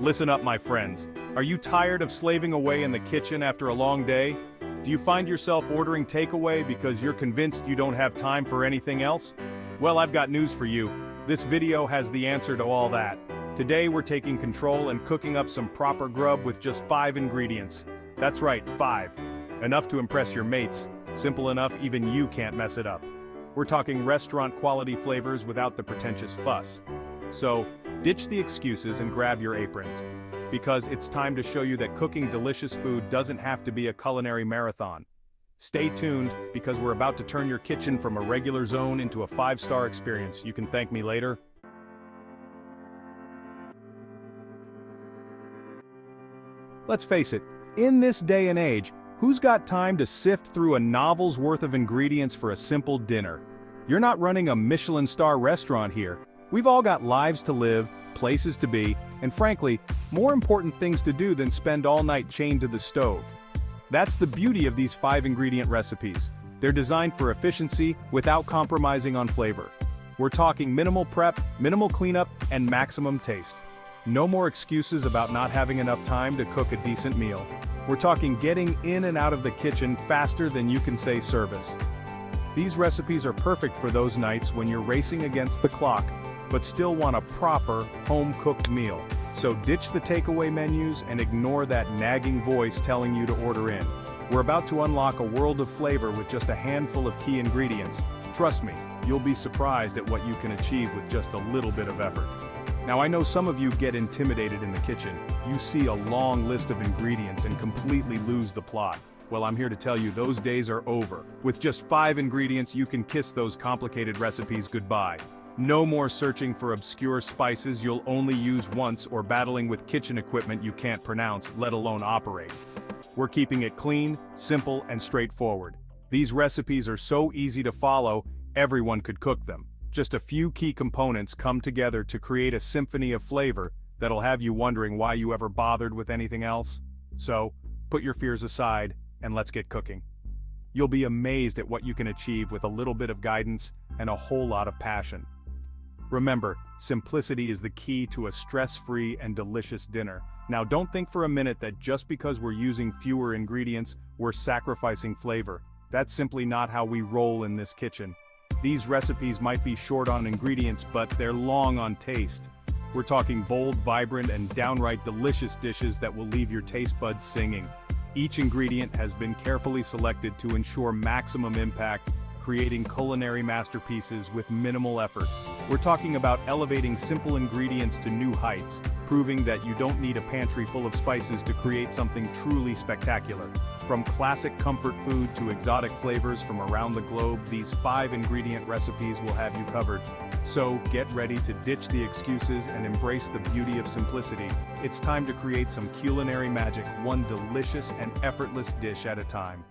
Listen up, my friends. Are you tired of slaving away in the kitchen after a long day? Do you find yourself ordering takeaway because you're convinced you don't have time for anything else? Well, I've got news for you. This video has the answer to all that. Today we're taking control and cooking up some proper grub with just 5 ingredients. That's right, 5. Enough to impress your mates. Simple enough even you can't mess it up. We're talking restaurant-quality flavors without the pretentious fuss. So, ditch the excuses and grab your aprons. Because it's time to show you that cooking delicious food doesn't have to be a culinary marathon. Stay tuned, because we're about to turn your kitchen from a regular zone into a 5-star experience. You can thank me later. Let's face it, in this day and age, who's got time to sift through a novel's worth of ingredients for a simple dinner? You're not running a Michelin star restaurant here. We've all got lives to live, places to be, and frankly, more important things to do than spend all night chained to the stove. That's the beauty of these 5-ingredient recipes. They're designed for efficiency without compromising on flavor. We're talking minimal prep, minimal cleanup, and maximum taste. No more excuses about not having enough time to cook a decent meal. We're talking getting in and out of the kitchen faster than you can say service. These recipes are perfect for those nights when you're racing against the clock, but still want a proper, home-cooked meal. So ditch the takeaway menus and ignore that nagging voice telling you to order in. We're about to unlock a world of flavor with just a handful of key ingredients. Trust me, you'll be surprised at what you can achieve with just a little bit of effort. Now, I know some of you get intimidated in the kitchen. You see a long list of ingredients and completely lose the plot. Well, I'm here to tell you those days are over. With just 5 ingredients, you can kiss those complicated recipes goodbye. No more searching for obscure spices you'll only use once or battling with kitchen equipment you can't pronounce, let alone operate. We're keeping it clean, simple, and straightforward. These recipes are so easy to follow, everyone could cook them. Just a few key components come together to create a symphony of flavor that'll have you wondering why you ever bothered with anything else. So, put your fears aside, and let's get cooking. You'll be amazed at what you can achieve with a little bit of guidance and a whole lot of passion. Remember, simplicity is the key to a stress-free and delicious dinner. Now, don't think for a minute that just because we're using fewer ingredients, we're sacrificing flavor. That's simply not how we roll in this kitchen. These recipes might be short on ingredients, but they're long on taste. We're talking bold, vibrant, and downright delicious dishes that will leave your taste buds singing. Each ingredient has been carefully selected to ensure maximum impact, creating culinary masterpieces with minimal effort. We're talking about elevating simple ingredients to new heights, proving that you don't need a pantry full of spices to create something truly spectacular. From classic comfort food to exotic flavors from around the globe, these 5-ingredient recipes will have you covered. So, get ready to ditch the excuses and embrace the beauty of simplicity. It's time to create some culinary magic, one delicious and effortless dish at a time.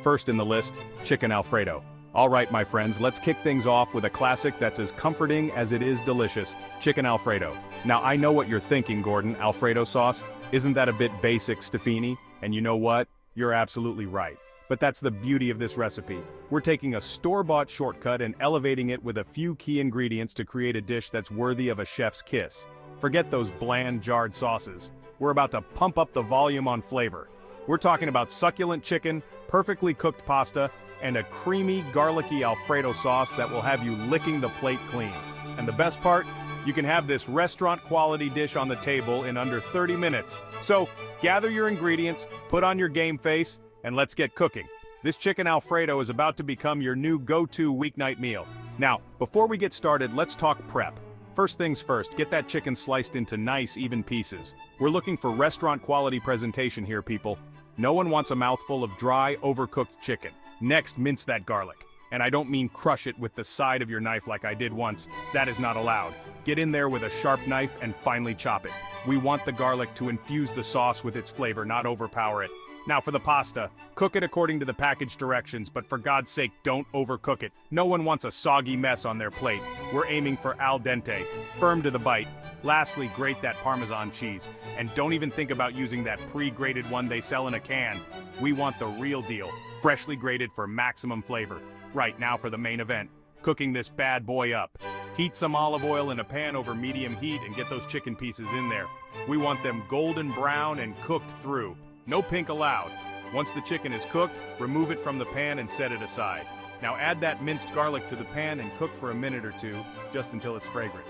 First in the list, chicken Alfredo. All right, my friends, let's kick things off with a classic that's as comforting as it is delicious, chicken Alfredo. Now, I know what you're thinking, Gordon, Alfredo sauce? Isn't that a bit basic, Stefani? And you know what? You're absolutely right. But that's the beauty of this recipe. We're taking a store-bought shortcut and elevating it with a few key ingredients to create a dish that's worthy of a chef's kiss. Forget those bland, jarred sauces. We're about to pump up the volume on flavor. We're talking about succulent chicken, perfectly cooked pasta, and a creamy, garlicky Alfredo sauce that will have you licking the plate clean. And the best part? You can have this restaurant-quality dish on the table in under 30 minutes. So, gather your ingredients, put on your game face, and let's get cooking. This chicken Alfredo is about to become your new go-to weeknight meal. Now, before we get started, let's talk prep. First things first, get that chicken sliced into nice, even pieces. We're looking for restaurant-quality presentation here, people. No one wants a mouthful of dry, overcooked chicken. Next, mince that garlic. And I don't mean crush it with the side of your knife like I did once. That is not allowed. Get in there with a sharp knife and finely chop it. We want the garlic to infuse the sauce with its flavor, not overpower it. Now for the pasta, cook it according to the package directions, but for God's sake, don't overcook it. No one wants a soggy mess on their plate. We're aiming for al dente, firm to the bite. Lastly, grate that Parmesan cheese. And don't even think about using that pre-grated one they sell in a can. We want the real deal, freshly grated for maximum flavor. Right, now for the main event. cooking this bad boy up. Heat some olive oil in a pan over medium heat and get those chicken pieces in there. We want them golden brown and cooked through. No pink allowed. Once the chicken is cooked, remove it from the pan and set it aside. Now add that minced garlic to the pan and cook for a minute or two, just until it's fragrant.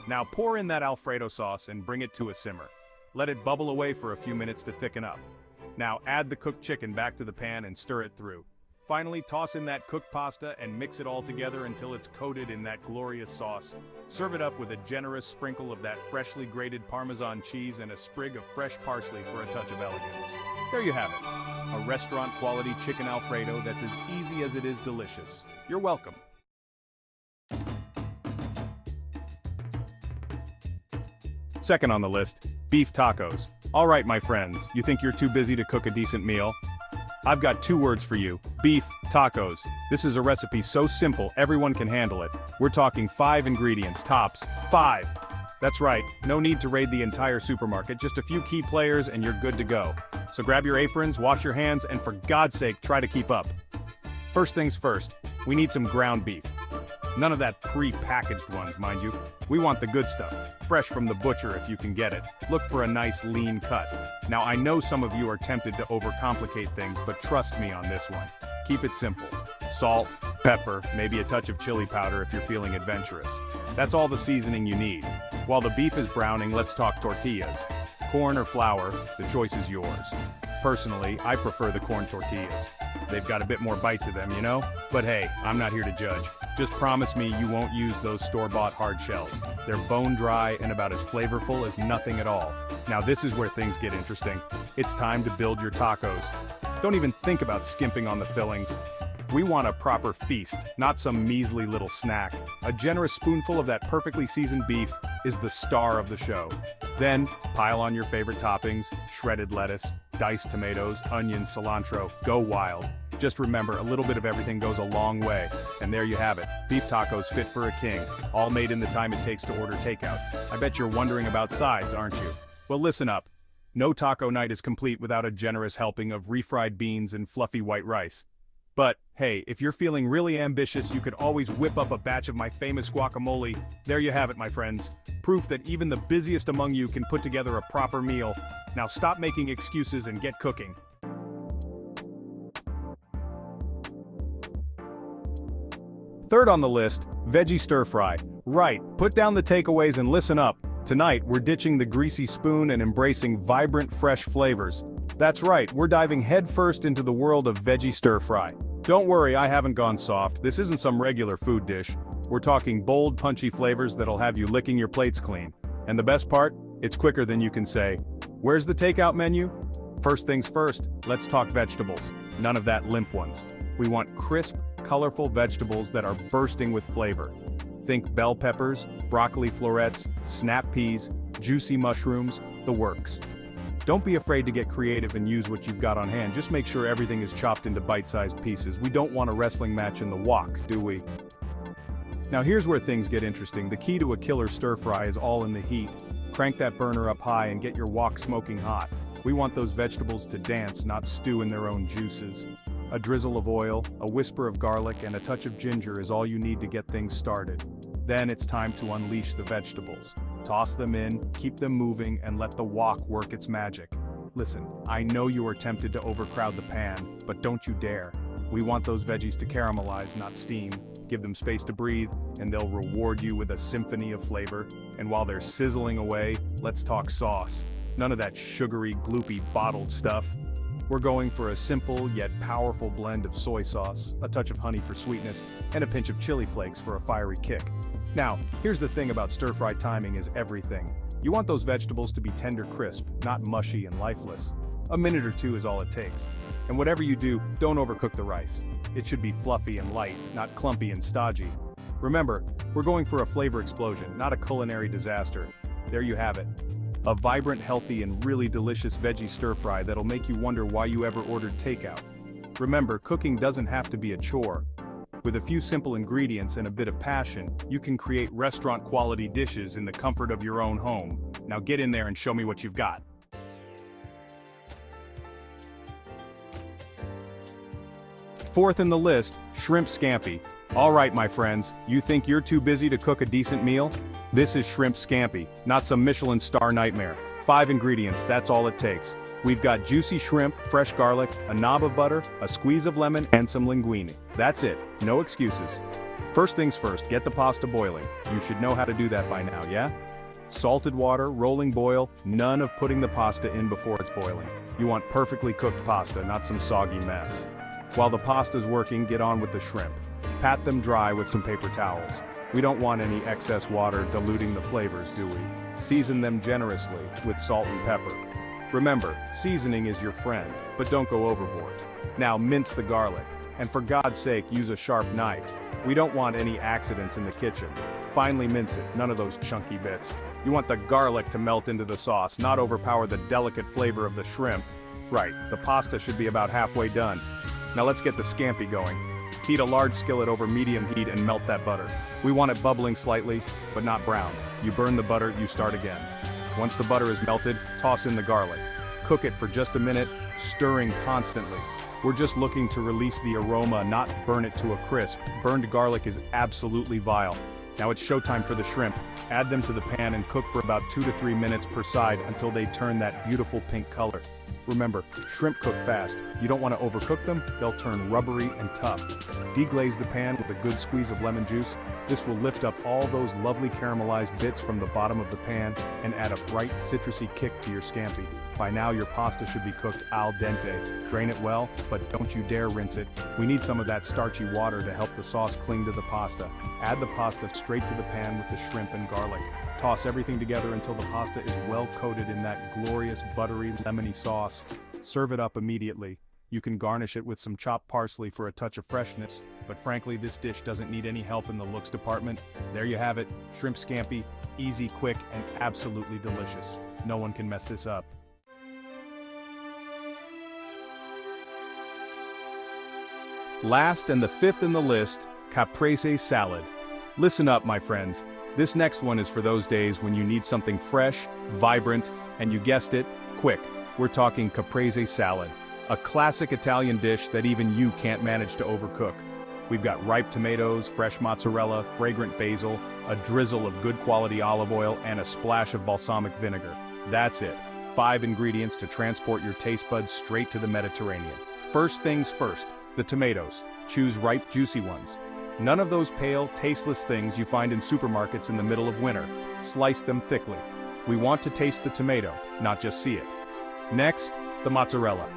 Now pour in that Alfredo sauce and bring it to a simmer. Let it bubble away for a few minutes to thicken up. Now add the cooked chicken back to the pan and stir it through. Finally, toss in that cooked pasta and mix it all together until it's coated in that glorious sauce. Serve it up with a generous sprinkle of that freshly grated Parmesan cheese and a sprig of fresh parsley for a touch of elegance. There you have it. A restaurant-quality chicken Alfredo that's as easy as it is delicious. You're welcome. Second on the list, beef tacos. All right, my friends, you think you're too busy to cook a decent meal? I've got 2 words for you, beef tacos. This is a recipe so simple everyone can handle it. We're talking 5 ingredients, tops, 5. That's right, no need to raid the entire supermarket, just a few key players and you're good to go. So grab your aprons, wash your hands, and for God's sake, try to keep up. First things first, we need some ground beef. None of that pre-packaged ones, mind you. We want the good stuff, fresh from the butcher if you can get it. Look for a nice lean cut. Now I know some of you are tempted to overcomplicate things, but trust me on this one. Keep it simple. Salt, pepper, maybe a touch of chili powder if you're feeling adventurous. That's all the seasoning you need. While the beef is browning, let's talk tortillas. Corn or flour, the choice is yours. Personally, I prefer the corn tortillas. They've got a bit more bite to them, you know? But hey, I'm not here to judge. Just promise me you won't use those store-bought hard shells. They're bone dry and about as flavorful as nothing at all. Now this is where things get interesting. It's time to build your tacos. Don't even think about skimping on the fillings. We want a proper feast, not some measly little snack. A generous spoonful of that perfectly seasoned beef is the star of the show. Then, pile on your favorite toppings, shredded lettuce, diced tomatoes, onions, cilantro, go wild. Just remember, a little bit of everything goes a long way. And there you have it, beef tacos fit for a king, all made in the time it takes to order takeout. I bet you're wondering about sides, aren't you? Well, listen up. No taco night is complete without a generous helping of refried beans and fluffy white rice. But, hey, if you're feeling really ambitious, you could always whip up a batch of my famous guacamole. There you have it, my friends. Proof that even the busiest among you can put together a proper meal. Now stop making excuses and get cooking. Third on the list, veggie stir fry. Right, put down the takeaways and listen up. Tonight, we're ditching the greasy spoon and embracing vibrant, fresh flavors. That's right, we're diving headfirst into the world of veggie stir fry. Don't worry, I haven't gone soft. This isn't some regular food dish. We're talking bold, punchy flavors that'll have you licking your plates clean. And the best part? It's quicker than you can say. Where's the takeout menu? First things first, let's talk vegetables. None of that limp ones. We want crisp, colorful vegetables that are bursting with flavor. Think bell peppers, broccoli florets, snap peas, juicy mushrooms, the works. Don't be afraid to get creative and use what you've got on hand. Just make sure everything is chopped into bite-sized pieces. We don't want a wrestling match in the wok, do we? Now here's where things get interesting. The key to a killer stir fry is all in the heat. Crank that burner up high and get your wok smoking hot. We want those vegetables to dance, not stew in their own juices. A drizzle of oil, a whisper of garlic, and a touch of ginger is all you need to get things started. Then it's time to unleash the vegetables. Toss them in, keep them moving, and let the wok work its magic. Listen, I know you are tempted to overcrowd the pan, but don't you dare. We want those veggies to caramelize, not steam. Give them space to breathe, and they'll reward you with a symphony of flavor. And while they're sizzling away, let's talk sauce. None of that sugary, gloopy, bottled stuff. We're going for a simple yet powerful blend of soy sauce, a touch of honey for sweetness, and a pinch of chili flakes for a fiery kick. Now, here's the thing about stir-fry timing is everything. You want those vegetables to be tender crisp, not mushy and lifeless. A minute or two is all it takes. And whatever you do, don't overcook the rice. It should be fluffy and light, not clumpy and stodgy. Remember, we're going for a flavor explosion, not a culinary disaster. There you have it. A vibrant, healthy, and really delicious veggie stir-fry that'll make you wonder why you ever ordered takeout. Remember, cooking doesn't have to be a chore. With a few simple ingredients and a bit of passion, you can create restaurant-quality dishes in the comfort of your own home. Now get in there and show me what you've got. Fourth in the list, shrimp scampi. Alright my friends, you think you're too busy to cook a decent meal? This is shrimp scampi, not some Michelin star nightmare. 5 ingredients, that's all it takes. We've got juicy shrimp, fresh garlic, a knob of butter, a squeeze of lemon, and some linguine. That's it, no excuses. First things first, get the pasta boiling. You should know how to do that by now, yeah? Salted water, rolling boil, none of putting the pasta in before it's boiling. You want perfectly cooked pasta, not some soggy mess. While the pasta's working, get on with the shrimp. Pat them dry with some paper towels. We don't want any excess water diluting the flavors, do we? Season them generously with salt and pepper. Remember, seasoning is your friend, but don't go overboard. Now mince the garlic, and for God's sake use a sharp knife. We don't want any accidents in the kitchen. Finely mince it, none of those chunky bits. You want the garlic to melt into the sauce, not overpower the delicate flavor of the shrimp. Right, the pasta should be about halfway done. Now let's get the scampi going. Heat a large skillet over medium heat and melt that butter. We want it bubbling slightly, but not brown. You burn the butter, you start again. Once the butter is melted, toss in the garlic. Cook it for just a minute, stirring constantly. We're just looking to release the aroma, not burn it to a crisp. Burned garlic is absolutely vile. Now it's showtime for the shrimp. Add them to the pan and cook for about 2 to 3 minutes per side until they turn that beautiful pink color. Remember, shrimp cook fast. You don't want to overcook them, they'll turn rubbery and tough. Deglaze the pan with a good squeeze of lemon juice. This will lift up all those lovely caramelized bits from the bottom of the pan and add a bright citrusy kick to your scampi. By now your pasta should be cooked al dente. Drain it well, but don't you dare rinse it. We need some of that starchy water to help the sauce cling to the pasta. Add the pasta straight to the pan with the shrimp and garlic. Toss everything together until the pasta is well coated in that glorious buttery lemony sauce. Serve it up immediately. You can garnish it with some chopped parsley for a touch of freshness, but frankly this dish doesn't need any help in the looks department. There you have it, shrimp scampi, easy, quick, and absolutely delicious. No one can mess this up. Last and the fifth in the list, caprese salad. Listen up my friends, this next one is for those days when you need something fresh, vibrant, and you guessed it, quick. We're talking caprese salad. A classic Italian dish that even you can't manage to overcook. We've got ripe tomatoes, fresh mozzarella, fragrant basil, a drizzle of good quality olive oil, and a splash of balsamic vinegar. That's it. 5 ingredients to transport your taste buds straight to the Mediterranean. First things first, the tomatoes. Choose ripe, juicy ones. None of those pale, tasteless things you find in supermarkets in the middle of winter. Slice them thickly. We want to taste the tomato, not just see it. Next, the mozzarella.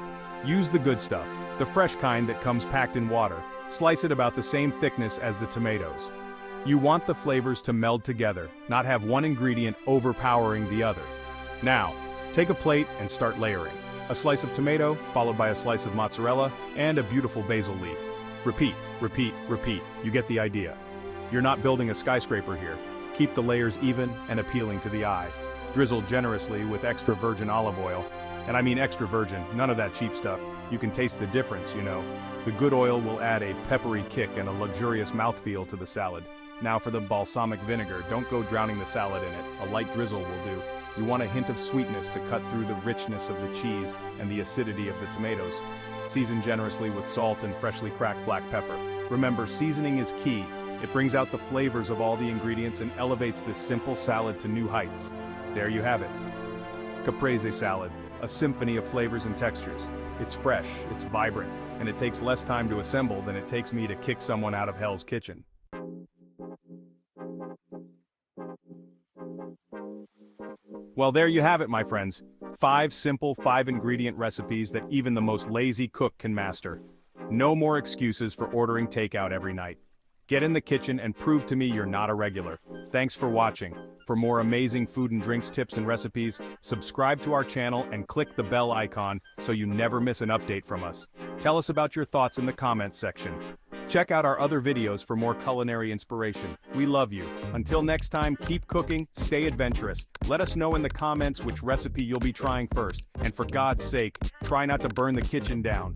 Use the good stuff, the fresh kind that comes packed in water. Slice it about the same thickness as the tomatoes. You want the flavors to meld together, not have one ingredient overpowering the other. Now, take a plate and start layering. A slice of tomato, followed by a slice of mozzarella, and a beautiful basil leaf. Repeat, repeat, repeat. You get the idea. You're not building a skyscraper here. Keep the layers even and appealing to the eye. Drizzle generously with extra virgin olive oil. And I mean extra virgin, none of that cheap stuff. You can taste the difference, you know. The good oil will add a peppery kick and a luxurious mouthfeel to the salad. Now for the balsamic vinegar, don't go drowning the salad in it. A light drizzle will do. You want a hint of sweetness to cut through the richness of the cheese and the acidity of the tomatoes. Season generously with salt and freshly cracked black pepper. Remember, seasoning is key. It brings out the flavors of all the ingredients and elevates this simple salad to new heights. There you have it. Caprese salad. A symphony of flavors and textures. It's fresh, it's vibrant, and it takes less time to assemble than it takes me to kick someone out of Hell's Kitchen. Well, there you have it, my friends. 5 simple 5-ingredient recipes that even the most lazy cook can master. No more excuses for ordering takeout every night. Get in the kitchen and prove to me you're not a regular. Thanks for watching. For more amazing food and drinks tips and recipes, subscribe to our channel and click the bell icon so you never miss an update from us. Tell us about your thoughts in the comments section. Check out our other videos for more culinary inspiration. We love you. Until next time, keep cooking, stay adventurous. Let us know in the comments which recipe you'll be trying first. And for God's sake, try not to burn the kitchen down.